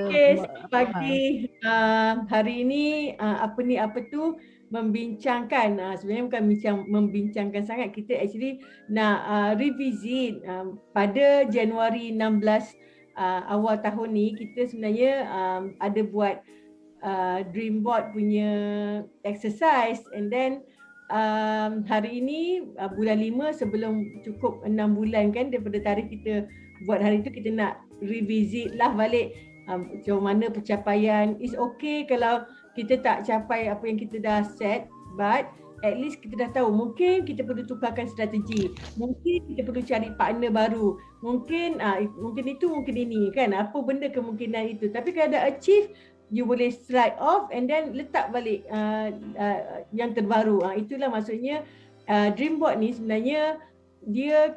Okay, selamat pagi. Hari ini membincangkan, sebenarnya bukan membincangkan sangat, kita actually nak revisit pada Januari 16 awal tahun ni kita sebenarnya ada buat dream board punya exercise, and then hari ini bulan 5 sebelum cukup 6 bulan kan daripada tarikh kita buat hari tu, kita nak revisit lah balik macam mana pencapaian. It's okay kalau kita tak capai apa yang kita dah set, but at least kita dah tahu mungkin kita perlu tukarkan strategi, mungkin kita perlu cari partner baru, mungkin itu, mungkin ini kan, apa benda kemungkinan itu. Tapi kalau dah achieve, you boleh slide off and then letak balik yang terbaru. Itulah maksudnya dream board ni sebenarnya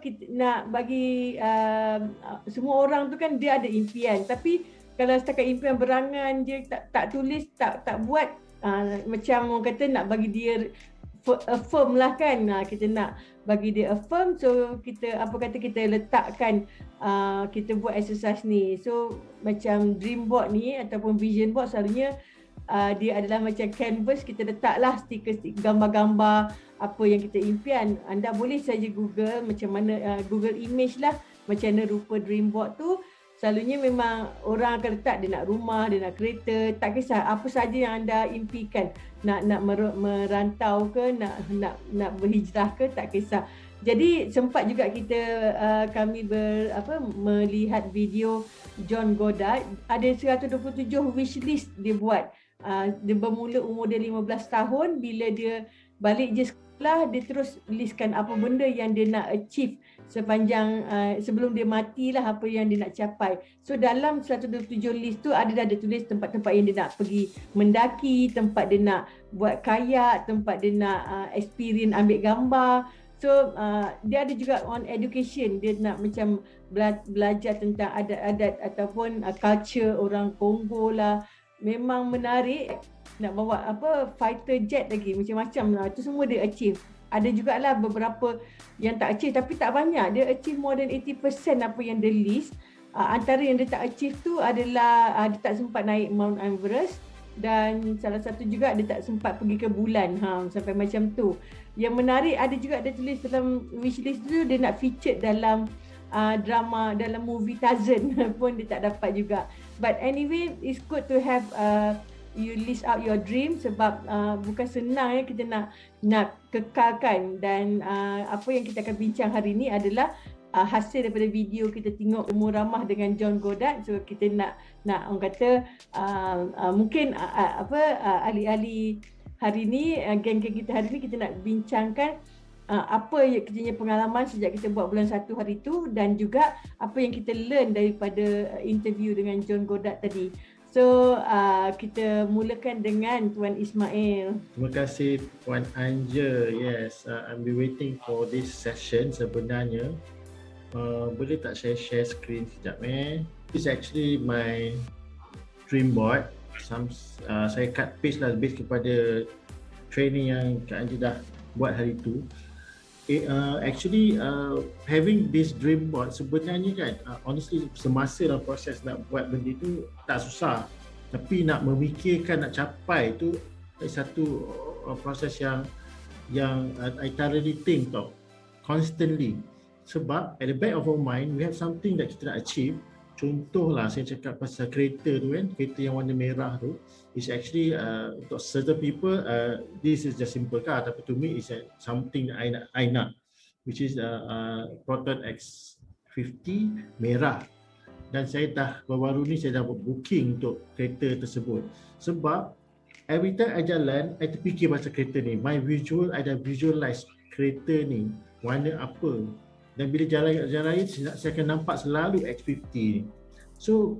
kita nak bagi semua orang tu kan dia ada impian, tapi kalau setakat impian berangan je, tak tulis, tak buat, macam orang kata nak bagi dia affirm lah kan, kita nak bagi dia affirm. So kita kita letakkan, kita buat exercise ni. So macam dream board ni ataupun vision board selalunya dia adalah macam canvas, kita letaklah stiker gambar-gambar apa yang kita impian. Anda boleh saja Google macam mana, Google image lah macam mana rupa dream board tu. Selalunya memang orang akan letak, dia nak rumah, dia nak kereta, tak kisah apa saja yang anda impikan, nak merantau ke, nak berhijrah ke, tak kisah. Jadi sempat juga kami melihat video John Goddard, ada 127 wishlist dia buat. Dia bermula umur dia 15 tahun, bila dia balik je sekolah, dia terus listkan apa benda yang dia nak achieve sepanjang sebelum dia matilah, apa yang dia nak capai. So dalam 127 list tu ada tulis tempat-tempat yang dia nak pergi mendaki, tempat dia nak buat kayak, tempat dia nak experience ambil gambar. So dia ada juga on education, dia nak macam belajar tentang adat-adat ataupun culture orang Kongo lah. Memang menarik. Nak bawa fighter jet lagi, macam-macam lah. Itu semua dia achieve. Ada jugalah beberapa yang tak achieve, tapi tak banyak. Dia achieve more than 80% apa yang dia list. Antara yang dia tak achieve tu adalah dia tak sempat naik Mount Everest, dan salah satu juga dia tak sempat pergi ke bulan, sampai macam tu. Yang menarik, ada juga dia tulis dalam wishlist tu, dia nak feature dalam drama, dalam movie Tarzan pun dia tak dapat juga. But anyway, it's good to have you list out your dream, sebab bukan senang ya kita nak kekalkan. Dan apa yang kita akan bincang hari ini adalah hasil daripada video kita tengok Umur Ramah dengan John Goddard. So kita nak orang kata mungkin ahli-ahli hari ni, geng-geng kita hari ni, kita nak bincangkan apa yang kita punya pengalaman sejak kita buat bulan 1 hari tu, dan juga apa yang kita learn daripada interview dengan John Goddard tadi. So kita mulakan dengan Tuan Ismail. Terima kasih Puan Anja. Yes, I've been waiting for this session sebenarnya. Boleh tak saya share screen sekejap It's actually my dream board. Saya cut paste lah based kepada training yang Kak Anja dah buat hari tu. Having this dream board sebenarnya kan, honestly semasa dalam proses nak buat benda tu tak susah, tapi nak memikirkan, nak capai tu satu proses yang I thoroughly think constantly. Sebab at the back of our mind we have something that kita nak achieve. Contohlah saya cakap pasal kereta tu kan, kereta yang warna merah tu, is actually untuk certain people this is just simple car, tapi to me is something that I nak, which is Proton X50 merah. Dan saya dah baru-baru ni saya dah booking untuk kereta tersebut, sebab every time I jalan I terfikir pasal kereta ni. I dah visualize kereta ni warna apa, dan bila jalan raya saya akan nampak selalu X50 ni. So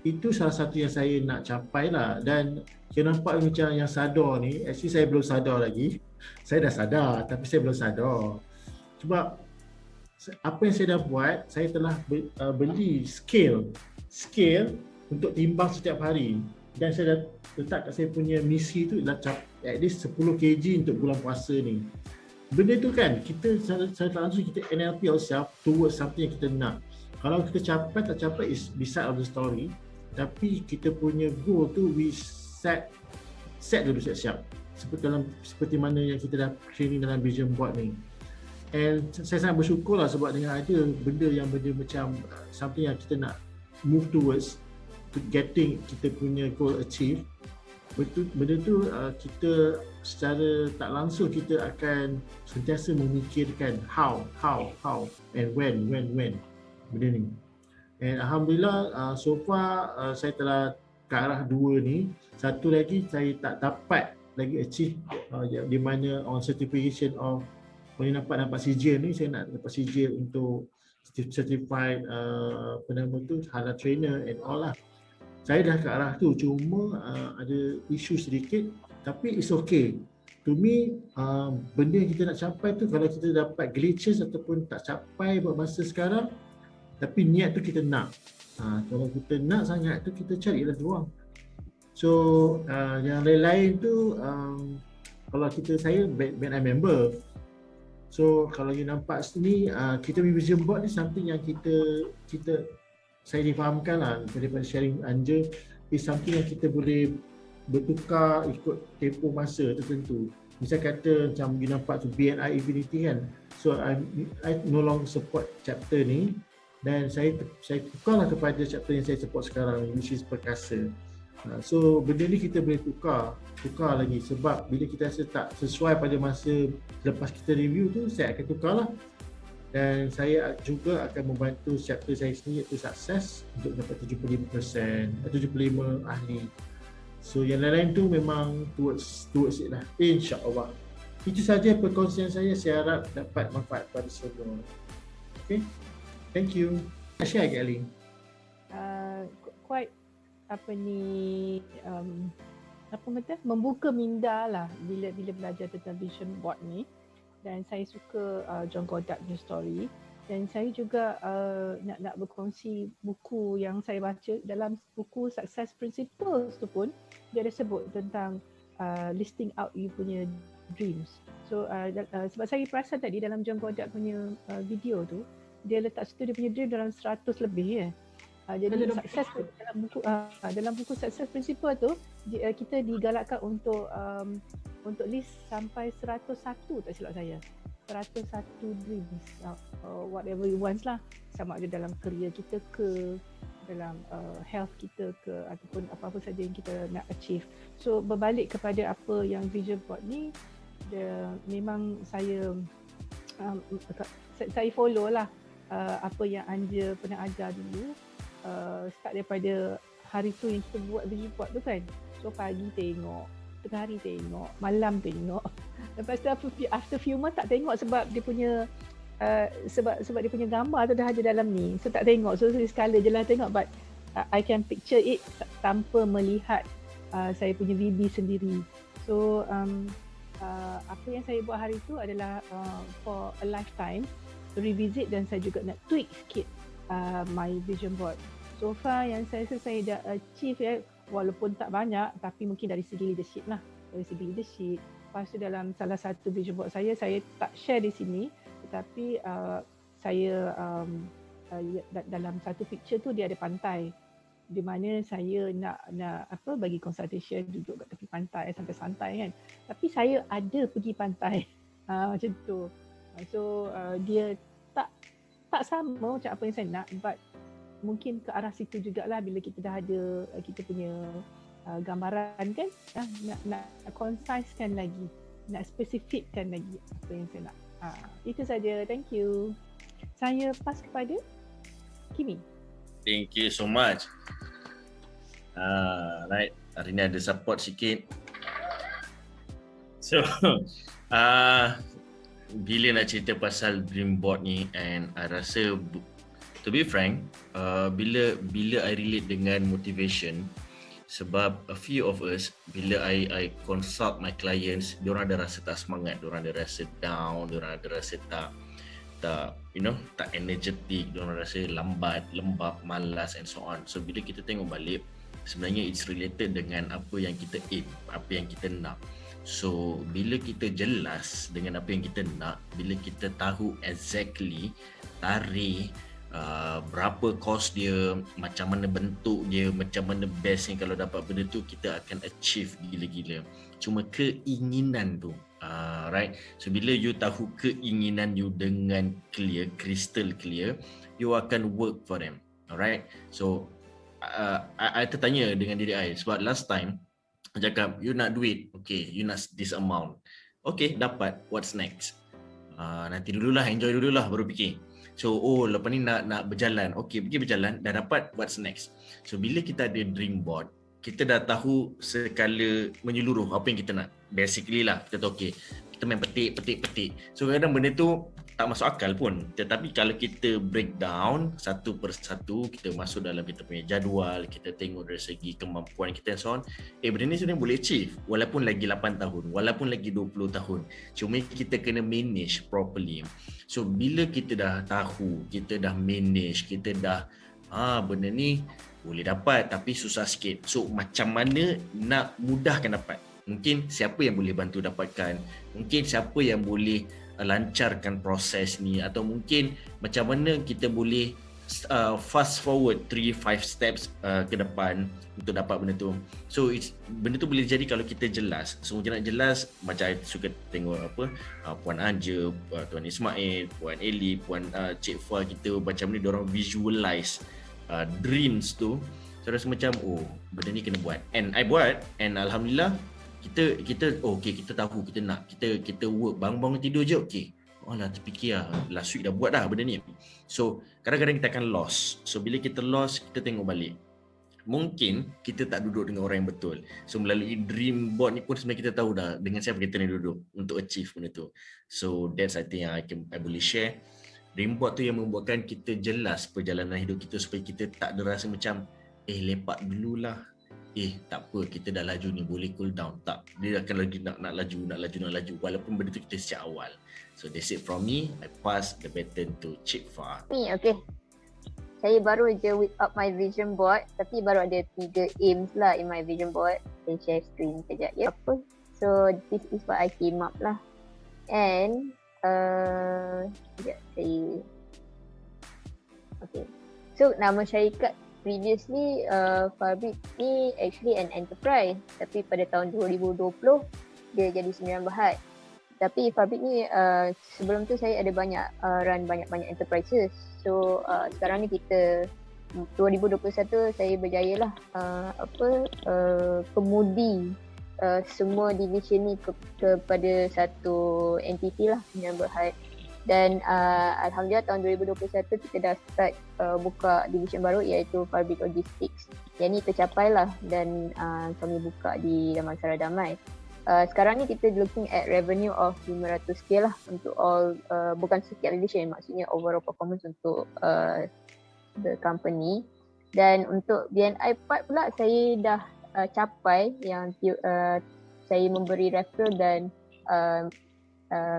itu salah satu yang saya nak capai lah. Dan saya nampak macam yang sadar ni, actually saya belum sadar lagi. Saya dah sadar tapi saya belum sadar, sebab apa yang saya dah buat, saya telah beli scale untuk timbang setiap hari. Dan saya dah letak kat saya punya misi tu at least 10 kg untuk bulan puasa ni. Benda tu kan, kita secara langsung kita NLP ourselves towards something yang kita nak. Kalau kita capai tak capai is beside of the story. Tapi kita punya goal tu we set dulu siap-siap. Seperti mana yang kita dah training dalam vision board ni. And saya sangat bersyukur lah sebab dengan ada benda macam something yang kita nak move towards to getting kita punya goal achieve. Benda tu kita secara tak langsung kita akan sentiasa memikirkan how and when benda ni. And Alhamdulillah so far saya telah ke arah 2 ni. Satu lagi saya tak dapat lagi achieve di mana on certification of boleh nampak CJ ni, saya nak dapat CJ untuk certified apa nama tu halal trainer and all lah. Saya dah ke arah tu, cuma ada isu sedikit, tapi it's okay. To me, benda yang kita nak capai tu kalau kita dapat glitches ataupun tak capai buat masa sekarang, tapi niat tu kita nak. Kalau kita nak sangat tu kita carilah peluang. So yang lain-lain tu kalau saya band I member. So kalau you nampak sini kita punya vision board ni something yang kita saya difahamkan lah daripada sharing Anja, is something yang kita boleh bertukar ikut tempoh masa tertentu. Misal kata macam you nampak tu BNI Infinity kan, so I no longer support chapter ni dan saya tukarlah kepada chapter yang saya support sekarang ni, which is Perkasa. So benda ni kita boleh tukar lagi sebab bila kita rasa tak sesuai pada masa lepas kita review tu, saya akan tukar lah. Dan saya juga akan membantu chapter saya sendiri iaitu sukses untuk dapat 75 ahli. So yang lain-lain tu memang towards it lah, insya-Allah. Itu saja perkongsian saya harap dapat manfaat pada semua. Okay, thank you. Share lagi Ali. Quite membuka minda lah bila belajar tentang vision board ni. Dan saya suka John Goddard punya story, dan saya juga nak berkongsi buku yang saya baca. Dalam buku Success Principles tu pun dia ada sebut tentang listing out you punya dreams. So sebab saya perasan tadi dalam John Goddard punya video tu, dia letak situ dia punya dream dalam 100 lebih ya. Jadi sukses dalam buku Success Principle tu kita digalakkan untuk list sampai 101 tak silap saya. 101 dreams, whatever you want lah, sama ada dalam kerja kita ke, dalam health kita ke, ataupun apa-apa saja yang kita nak achieve. So berbalik kepada apa yang vision board ni, memang saya follow lah apa yang Anja pernah ajar dulu. Start daripada hari tu yang kita buat vision board tu kan. So pagi tengok, tengah hari tengok, malam tengok. Lepas tu after few months tak tengok sebab dia punya sebab dia punya gambar tu dah ada dalam ni. So tak tengok. So sekali je lah tengok, but I can picture it tanpa melihat saya punya VB sendiri. So apa yang saya buat hari tu adalah for a lifetime, revisit, dan saya juga nak tweak sikit my vision board. So far yang saya rasa saya dah achieve ya, walaupun tak banyak, tapi mungkin dari segi leadership lah. Dari segi leadership. Lepas tu dalam salah satu vision board saya tak share di sini, tetapi saya dalam satu picture tu dia ada pantai, di mana saya nak bagi consultation, duduk kat tepi pantai santai-santai kan. Tapi saya ada pergi pantai. Macam tu. So dia tak sama macam apa yang saya nak, but mungkin ke arah situ jugalah bila kita dah ada kita punya gambaran kan, nak concise-kan lagi, nak spesifikkan lagi apa yang saya nak. Itu saja. Thank you. Saya pass kepada Kimi. Thank you so much. Right, hari ni ada support sikit. So bila nak cerita pasal dream board ni, and I rasa to be frank, bila I relate dengan motivation, sebab a few of us bila I consult my clients, diorang ada rasa tak semangat, diorang ada rasa down, diorang ada rasa tak energetic, diorang rasa lambat, lembab, malas and so on. So bila kita tengok balik, sebenarnya it's related dengan apa yang kita aim, apa yang kita nak. So bila kita jelas dengan apa yang kita nak, bila kita tahu exactly tarikh, berapa cost dia, macam mana bentuk dia, macam mana bestnya kalau dapat benda tu, kita akan achieve gila-gila. Cuma keinginan tu, right? So bila you tahu keinginan you dengan clear, crystal clear, you akan work for them. Alright? So I tertanya dengan diri I, sebab last time I cakap you nak duit, okay, you nak this amount, okay, dapat, what's next? Nanti dululah, enjoy dululah baru fikir. So lepas ni nak berjalan, okay, pergi berjalan, dah dapat, what's next? So bila kita ada dream board, kita dah tahu sekala menyeluruh apa yang kita nak. Basically lah, kita tahu okay, kita main petik. So kadang-kadang benda tu tak masuk akal pun. Tetapi kalau kita break down satu persatu, kita masuk dalam kita punya jadual, kita tengok dari segi kemampuan kita and so on, benda ni sebenarnya boleh achieve walaupun lagi 8 tahun, walaupun lagi 20 tahun. Cuma kita kena manage properly. So bila kita dah tahu, kita dah manage, kita dah benda ni boleh dapat tapi susah sikit. So macam mana nak mudahkan dapat? Mungkin siapa yang boleh bantu dapatkan? Mungkin siapa yang boleh lancarkan proses ni? Atau mungkin macam mana kita boleh fast forward 3-5 steps ke depan untuk dapat benda tu. So benda tu boleh jadi kalau kita jelas. So macam nak jelas, macam I suka tengok Puan Anja, Tuan Ismail, Puan Eli, Puan Cik Fah, kita macam ni diorang visualize dreams tu. So rasa macam benda ni kena buat. And I buat, and alhamdulillah kita okay, kita tahu kita nak, kita work, bangun tidur je okay. Terfikir last week dah buat dah benda ni. So kadang-kadang kita akan lost. So bila kita lost, kita tengok balik, mungkin kita tak duduk dengan orang yang betul. So melalui dream board ni pun sebenarnya kita tahu dah dengan siapa kita nak duduk untuk achieve benda tu. So that's I think yang I boleh share. Dream board tu yang membuatkan kita jelas perjalanan hidup kita, supaya kita tak ada rasa macam lepak dululah, tak apa, kita dah laju ni, boleh cool down. Tak, dia akan lagi nak laju walaupun benda tu kita sejak awal. So that's it from me. I pass the baton to Cik Fah. Okay, saya baru je whip up my vision board, tapi baru ada 3 aims lah in my vision board. Saya share screen sekejap ya. So this is what I came up lah. And sekejap saya. Okay, so nama syarikat previously Farbit ni actually an enterprise, tapi pada tahun 2020 dia jadi Sembilan Berhad. Tapi Farbit ni sebelum tu saya ada run banyak enterprises. So sekarang ni kita 2021 saya berjaya lah kemudi semua division ni kepada satu entiti lah, Sembilan Berhad. Dan alhamdulillah tahun 2021 kita dah start buka division baru, iaitu Farbit Logistics. Yang ni tercapai lah, dan kami buka di Damansara Damai. Sekarang ni kita looking at revenue of 500k lah untuk all, bukan setiap division, maksudnya overall performance untuk the company. Dan untuk BNI part pula saya dah capai yang saya memberi referral, dan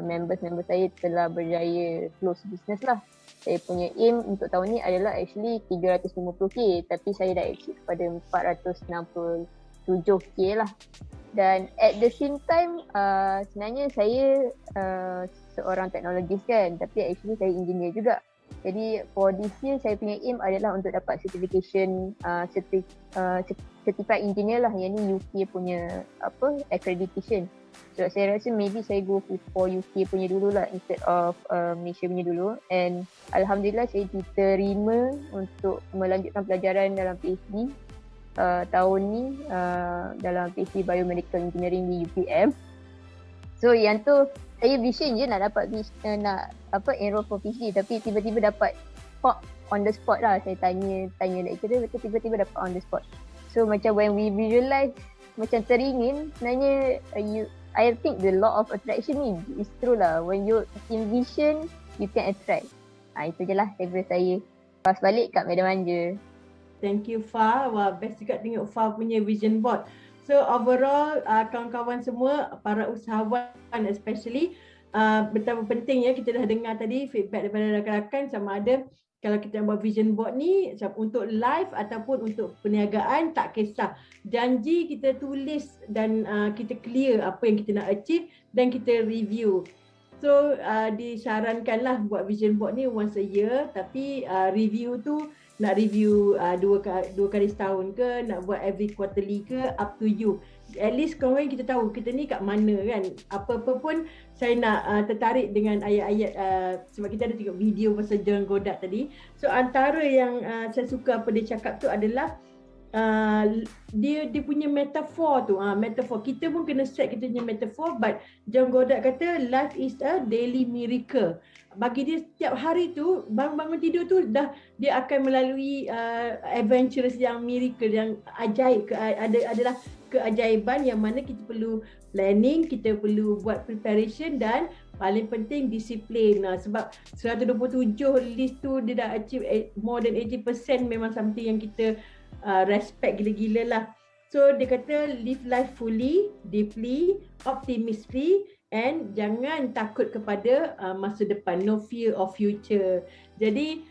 members saya telah berjaya close business lah. Saya punya aim untuk tahun ni adalah actually 350k, tapi saya dah exceed pada 467k lah. Dan at the same time sebenarnya saya seorang teknologis kan, tapi actually saya engineer juga. Jadi for this year saya punya aim adalah untuk dapat certification certified engineer lah, yang ni UK punya accreditation. So saya rasa maybe saya go for UK punya dulu lah instead of Malaysia punya dulu. And alhamdulillah saya diterima untuk melanjutkan pelajaran dalam PhD tahun ni dalam PhD Biomedical Engineering di UPM. So yang tu saya vision je nak dapat enroll for PhD, tapi tiba-tiba dapat pop on the spot lah. Saya tanya lecturer, betul tiba-tiba dapat on the spot. So macam when we visualize, macam teringin sebenarnya. I think the law of attraction ni is true lah. When you envision, you can attract. Itu je lah daripada saya. Pas balik kat Madam Anja. Thank you Fah. Wah, best juga tengok Fah punya vision board. So overall kawan-kawan semua, para usahawan especially, betapa penting ya, kita dah dengar tadi feedback daripada rakan-rakan, sama ada kalau kita buat vision board ni untuk live ataupun untuk perniagaan, tak kisah. Janji kita tulis dan kita clear apa yang kita nak achieve dan kita review. So disarankanlah buat vision board ni once a year, tapi review tu nak review dua kali setahun ke, nak buat every quarterly ke, up to you. At least korang kita tahu kita ni kat mana kan. Apa-apa pun saya nak tertarik dengan ayat-ayat sebab kita ada tengok video pasal John Goddard tadi. So antara yang saya suka apa dia cakap tu adalah dia punya metafor tu, metafor kita pun kena set kita punya metafor. But John Goddard kata life is a daily miracle. Bagi dia setiap hari tu bangun tidur tu dah dia akan melalui adventures yang miracle, yang ajaib, adalah keajaiban yang mana kita perlu planning, kita perlu buat preparation dan paling penting disiplin. Sebab 127 list tu dia dah achieve more than 80% memang something yang kita respect gila-gila lah. So dia kata live life fully, deeply, optimistically and jangan takut kepada masa depan, no fear of future. Jadi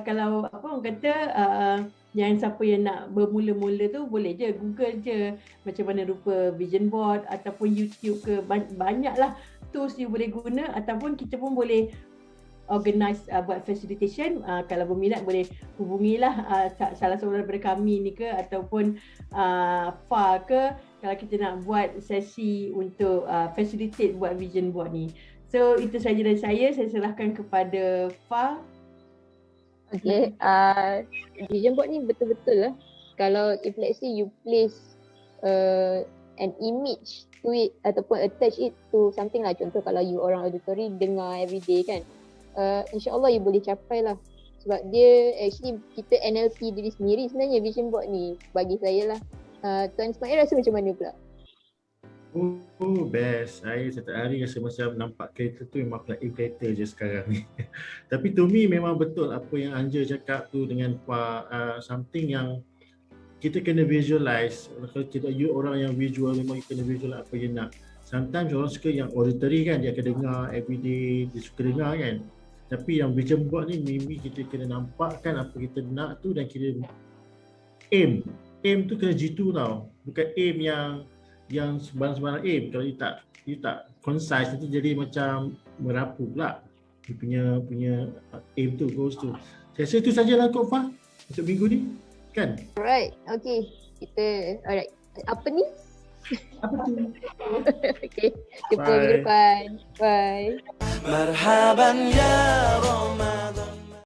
kalau apa orang kata yang siapa yang nak bermula-mula tu boleh je Google je macam mana rupa vision board ataupun YouTube ke, banyaklah tools you boleh guna, ataupun kita pun boleh organize buat facilitation. Kalau berminat boleh hubungilah salah seorang daripada kami ni ke, ataupun FA ke, kalau kita nak buat sesi untuk facilitate buat vision board ni. So itu saja dari saya serahkan kepada FA. Okay, vision board ni betul-betul lah. Kalau if let's say you place an image to it ataupun attach it to something lah, contoh kalau you orang auditory dengar everyday kan, insyaAllah you boleh capai lah. Sebab dia actually kita NLP diri sendiri sebenarnya vision board ni bagi saya lah. Tuan Ismail rasa macam mana pula? Best. Saya setiap hari rasa macam nampak kereta tu memang flying kereta je sekarang ni. Tapi to me memang betul apa yang Anja cakap tu dengan something yang kita kena visualize. Kalau kita orang yang visual memang kena visualize apa yang nak. Sometimes orang suka yang auditory kan, dia akan dengar everyday, dia suka dengar kan. Tapi yang vision board ni maybe kita kena nampakkan apa kita nak tu dan kita aim. Aim tu kena jitu tau. Bukan aim yang sebarang-sebarang aim. Kalau you tak concise nanti jadi macam merapu pula. Dia punya aim tu, goals tu. Saya rasa itu sajalah Kak Fah untuk minggu ni. Kan? Alright, okay. Alright. Apa ni? Apa tu? Okay, jumpa minggu depan. Bye. مرحبا يا رمضان